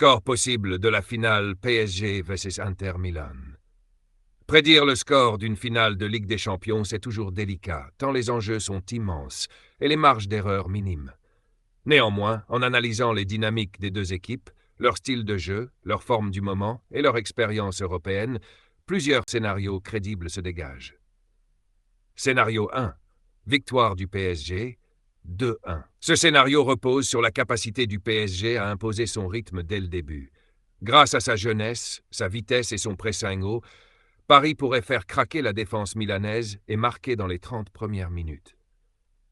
Score possible de la finale PSG vs Inter Milan. Prédire le score d'une finale de Ligue des Champions, c'est toujours délicat, tant les enjeux sont immenses et les marges d'erreur minimes. Néanmoins, en analysant les dynamiques des deux équipes, leur style de jeu, leur forme du moment et leur expérience européenne, plusieurs scénarios crédibles se dégagent. Scénario 1. Victoire du PSG, 2-1. Ce scénario repose sur la capacité du PSG à imposer son rythme dès le début. Grâce à sa jeunesse, sa vitesse et son pressing haut, Paris pourrait faire craquer la défense milanaise et marquer dans les 30 premières minutes.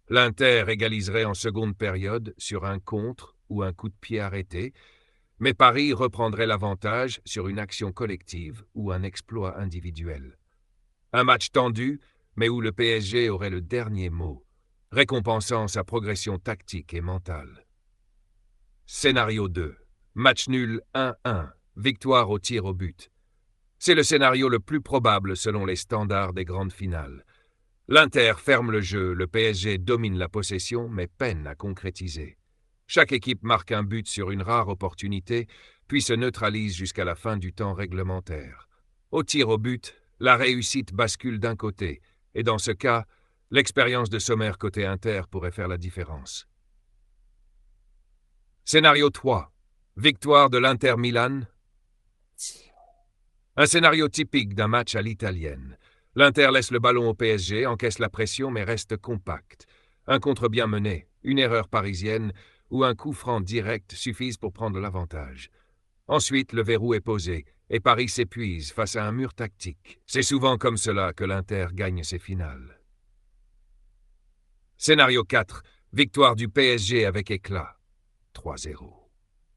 L'Inter égaliserait en seconde période sur un contre ou un coup de pied arrêté, mais Paris reprendrait l'avantage sur une action collective ou un exploit individuel. Un match tendu, mais où le PSG aurait le dernier mot, récompensant sa progression tactique et mentale. Scénario 2. Match nul 1-1, victoire au tir au but. C'est le scénario le plus probable selon les standards des grandes finales. L'Inter ferme le jeu, le PSG domine la possession, mais peine à concrétiser. Chaque équipe marque un but sur une rare opportunité, puis se neutralise jusqu'à la fin du temps réglementaire. Au tir au but, la réussite bascule d'un côté, et dans ce cas, l'expérience de Sommer côté Inter pourrait faire la différence. Scénario 3. Victoire de l'Inter Milan. Un scénario typique d'un match à l'italienne. L'Inter laisse le ballon au PSG, encaisse la pression mais reste compact. Un contre bien mené, une erreur parisienne ou un coup franc direct suffisent pour prendre l'avantage. Ensuite, le verrou est posé et Paris s'épuise face à un mur tactique. C'est souvent comme cela que l'Inter gagne ses finales. Scénario 4. Victoire du PSG avec éclat. 3-0.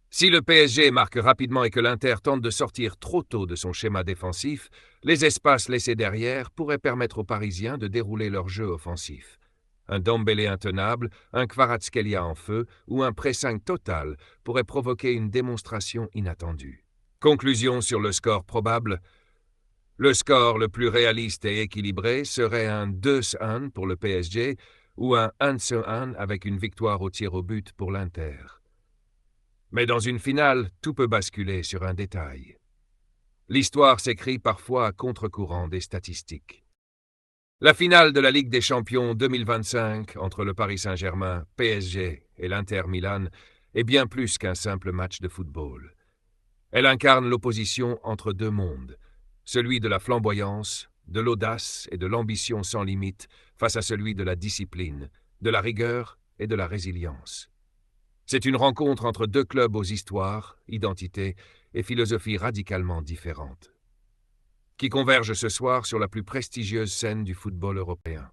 Si le PSG marque rapidement et que l'Inter tente de sortir trop tôt de son schéma défensif, les espaces laissés derrière pourraient permettre aux Parisiens de dérouler leur jeu offensif. Un Dembélé intenable, un Kvaratskhelia en feu ou un pressing total pourrait provoquer une démonstration inattendue. Conclusion sur le score probable. Le score le plus réaliste et équilibré serait un 2-1 pour le PSG ou un 1-1 avec une victoire au tir au but pour l'Inter. Mais dans une finale, tout peut basculer sur un détail. L'histoire s'écrit parfois à contre-courant des statistiques. La finale de la Ligue des Champions 2025 entre le Paris Saint-Germain, PSG et l'Inter Milan est bien plus qu'un simple match de football. Elle incarne l'opposition entre deux mondes, celui de la flamboyance, de l'audace et de l'ambition sans limite face à celui de la discipline, de la rigueur et de la résilience. C'est une rencontre entre deux clubs aux histoires, identités et philosophies radicalement différentes, qui convergent ce soir sur la plus prestigieuse scène du football européen.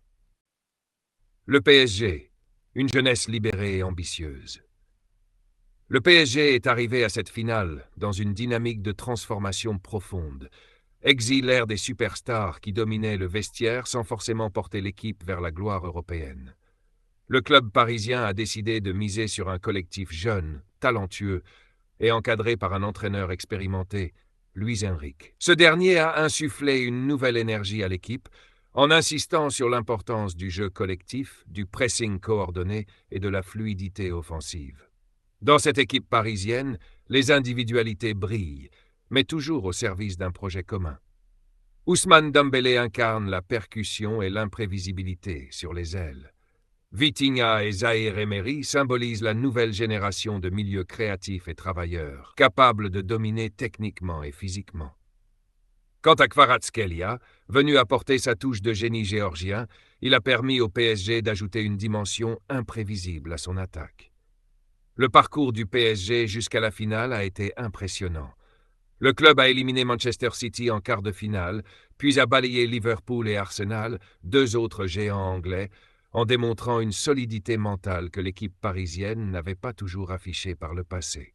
Le PSG, une jeunesse libérée et ambitieuse. Le PSG est arrivé à cette finale dans une dynamique de transformation profonde, exile l'ère des superstars qui dominaient le vestiaire sans forcément porter l'équipe vers la gloire européenne. Le club parisien a décidé de miser sur un collectif jeune, talentueux et encadré par un entraîneur expérimenté, Luis Enrique. Ce dernier a insufflé une nouvelle énergie à l'équipe en insistant sur l'importance du jeu collectif, du pressing coordonné et de la fluidité offensive. Dans cette équipe parisienne, les individualités brillent, mais toujours au service d'un projet commun. Ousmane Dembélé incarne la percussion et l'imprévisibilité sur les ailes. Vitinha et Zahir Emery symbolisent la nouvelle génération de milieux créatifs et travailleurs, capables de dominer techniquement et physiquement. Quant à Kvaratskhelia, venu apporter sa touche de génie géorgien, il a permis au PSG d'ajouter une dimension imprévisible à son attaque. Le parcours du PSG jusqu'à la finale a été impressionnant. Le club a éliminé Manchester City en quart de finale, puis a balayé Liverpool et Arsenal, deux autres géants anglais, en démontrant une solidité mentale que l'équipe parisienne n'avait pas toujours affichée par le passé.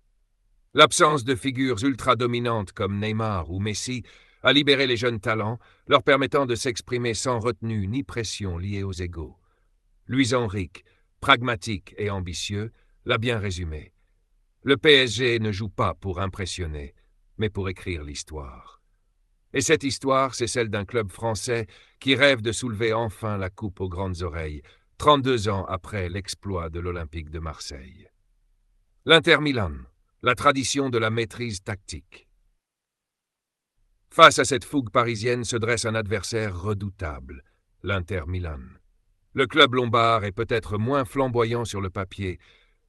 L'absence de figures ultra-dominantes comme Neymar ou Messi a libéré les jeunes talents, leur permettant de s'exprimer sans retenue ni pression liée aux égos. Luis Enrique, pragmatique et ambitieux, l'a bien résumé. Le PSG ne joue pas pour impressionner, mais pour écrire l'histoire. Et cette histoire, c'est celle d'un club français qui rêve de soulever enfin la coupe aux grandes oreilles, 32 ans après l'exploit de l'Olympique de Marseille. L'Inter Milan, la tradition de la maîtrise tactique. Face à cette fougue parisienne se dresse un adversaire redoutable, l'Inter Milan. Le club lombard est peut-être moins flamboyant sur le papier,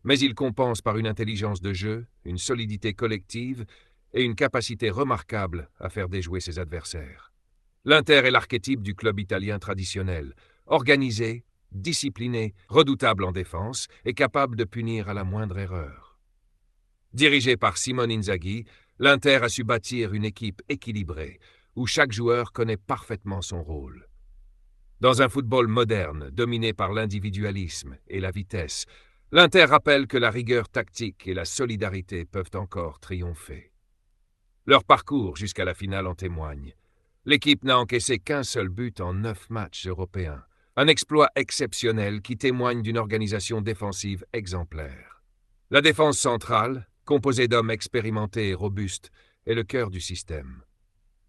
mais il compense par une intelligence de jeu, une solidité collective et une capacité remarquable à faire déjouer ses adversaires. L'Inter est l'archétype du club italien traditionnel, organisé, discipliné, redoutable en défense et capable de punir à la moindre erreur. Dirigé par Simone Inzaghi, l'Inter a su bâtir une équipe équilibrée, où chaque joueur connaît parfaitement son rôle. Dans un football moderne, dominé par l'individualisme et la vitesse, l'Inter rappelle que la rigueur tactique et la solidarité peuvent encore triompher. Leur parcours jusqu'à la finale en témoigne. L'équipe n'a encaissé qu'un seul but en 9 matchs européens. Un exploit exceptionnel qui témoigne d'une organisation défensive exemplaire. La défense centrale, composée d'hommes expérimentés et robustes, est le cœur du système.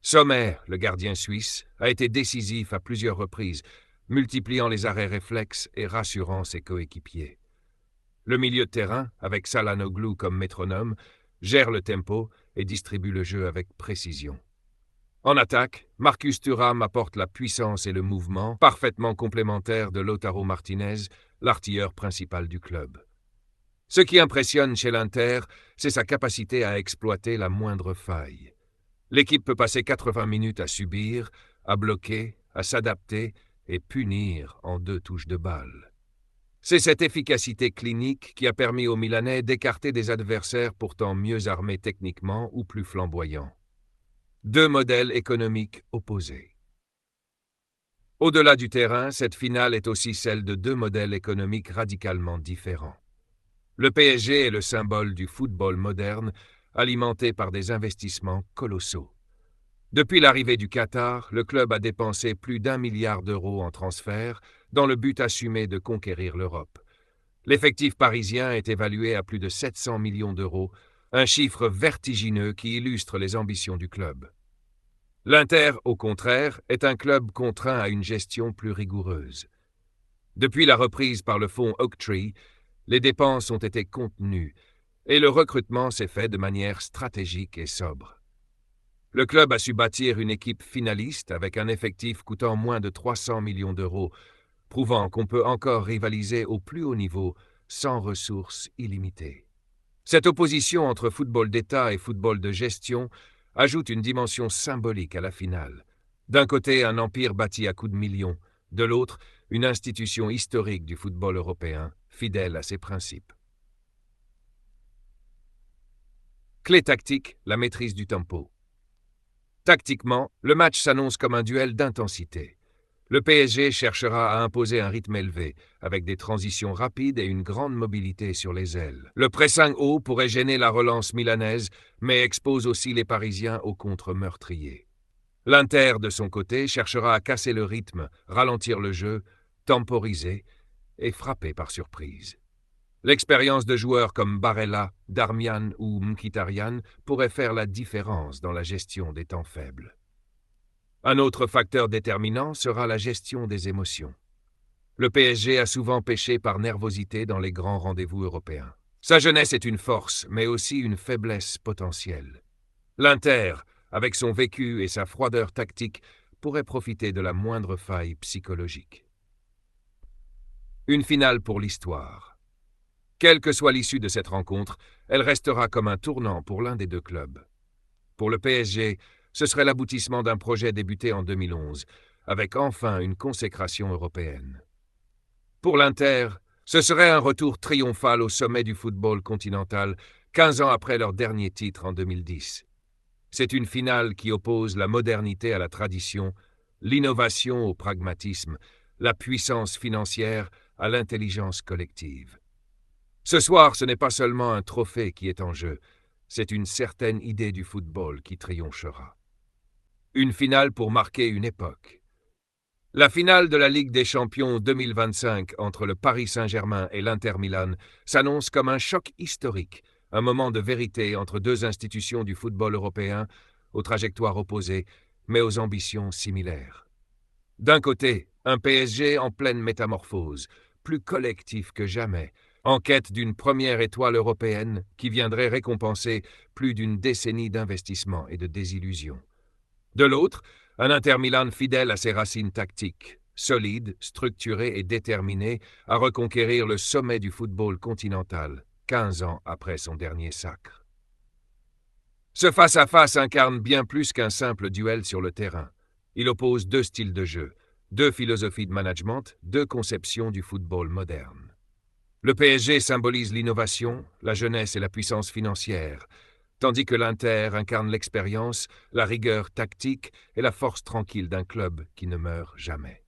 Sommer, le gardien suisse, a été décisif à plusieurs reprises, multipliant les arrêts réflexes et rassurant ses coéquipiers. Le milieu de terrain, avec Çalhanoğlu comme métronome, gère le tempo et distribue le jeu avec précision. En attaque, Marcus Thuram apporte la puissance et le mouvement, parfaitement complémentaires de Lautaro Martinez, l'artilleur principal du club. Ce qui impressionne chez l'Inter, c'est sa capacité à exploiter la moindre faille. L'équipe peut passer 80 minutes à subir, à bloquer, à s'adapter et punir en 2 touches de balle. C'est cette efficacité clinique qui a permis aux Milanais d'écarter des adversaires pourtant mieux armés techniquement ou plus flamboyants. 2 modèles économiques opposés. Au-delà du terrain, cette finale est aussi celle de 2 modèles économiques radicalement différents. Le PSG est le symbole du football moderne, alimenté par des investissements colossaux. Depuis l'arrivée du Qatar, le club a dépensé plus d'1 milliard d'euros en transferts, dans le but assumé de conquérir l'Europe. L'effectif parisien est évalué à plus de 700 millions d'euros, un chiffre vertigineux qui illustre les ambitions du club. L'Inter, au contraire, est un club contraint à une gestion plus rigoureuse. Depuis la reprise par le fonds Oaktree, les dépenses ont été contenues et le recrutement s'est fait de manière stratégique et sobre. Le club a su bâtir une équipe finaliste avec un effectif coûtant moins de 300 millions d'euros, prouvant qu'on peut encore rivaliser au plus haut niveau sans ressources illimitées. Cette opposition entre football d'État et football de gestion ajoute une dimension symbolique à la finale. D'un côté, un empire bâti à coups de millions, de l'autre, une institution historique du football européen, fidèle à ses principes. Clé tactique, la maîtrise du tempo. Tactiquement, le match s'annonce comme un duel d'intensité. Le PSG cherchera à imposer un rythme élevé, avec des transitions rapides et une grande mobilité sur les ailes. Le pressing haut pourrait gêner la relance milanaise, mais expose aussi les Parisiens au contre meurtrier. L'Inter, de son côté, cherchera à casser le rythme, ralentir le jeu, temporiser et frapper par surprise. L'expérience de joueurs comme Barella, Darmian ou Mkhitaryan pourrait faire la différence dans la gestion des temps faibles. Un autre facteur déterminant sera la gestion des émotions. Le PSG a souvent péché par nervosité dans les grands rendez-vous européens. Sa jeunesse est une force, mais aussi une faiblesse potentielle. L'Inter, avec son vécu et sa froideur tactique, pourrait profiter de la moindre faille psychologique. Une finale pour l'histoire. Quelle que soit l'issue de cette rencontre, elle restera comme un tournant pour l'un des 2 clubs. Pour le PSG, ce serait l'aboutissement d'un projet débuté en 2011, avec enfin une consécration européenne. Pour l'Inter, ce serait un retour triomphal au sommet du football continental, 15 ans après leur dernier titre en 2010. C'est une finale qui oppose la modernité à la tradition, l'innovation au pragmatisme, la puissance financière à l'intelligence collective. Ce soir, ce n'est pas seulement un trophée qui est en jeu, c'est une certaine idée du football qui triomphera. Une finale pour marquer une époque. La finale de la Ligue des Champions 2025 entre le Paris Saint-Germain et l'Inter Milan s'annonce comme un choc historique, un moment de vérité entre 2 institutions du football européen, aux trajectoires opposées, mais aux ambitions similaires. D'un côté, un PSG en pleine métamorphose, plus collectif que jamais, en quête d'une première étoile européenne qui viendrait récompenser plus d'une décennie d'investissement et de désillusion. De l'autre, un Inter Milan fidèle à ses racines tactiques, solide, structuré et déterminé à reconquérir le sommet du football continental, 15 ans après son dernier sacre. Ce face-à-face incarne bien plus qu'un simple duel sur le terrain. Il oppose deux styles de jeu, deux philosophies de management, deux conceptions du football moderne. Le PSG symbolise l'innovation, la jeunesse et la puissance financière, tandis que l'Inter incarne l'expérience, la rigueur tactique et la force tranquille d'un club qui ne meurt jamais.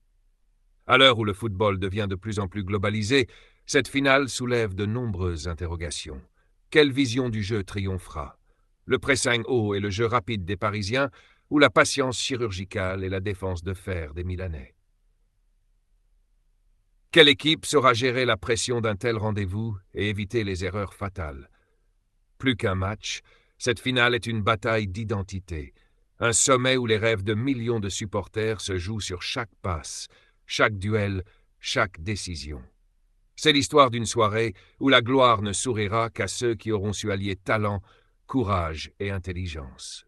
À l'heure où le football devient de plus en plus globalisé, cette finale soulève de nombreuses interrogations. Quelle vision du jeu triomphera? Le pressing haut et le jeu rapide des Parisiens ou la patience chirurgicale et la défense de fer des Milanais? Quelle équipe saura gérer la pression d'un tel rendez-vous et éviter les erreurs fatales? Plus qu'un match, cette finale est une bataille d'identité, un sommet où les rêves de millions de supporters se jouent sur chaque passe, chaque duel, chaque décision. C'est l'histoire d'une soirée où la gloire ne sourira qu'à ceux qui auront su allier talent, courage et intelligence.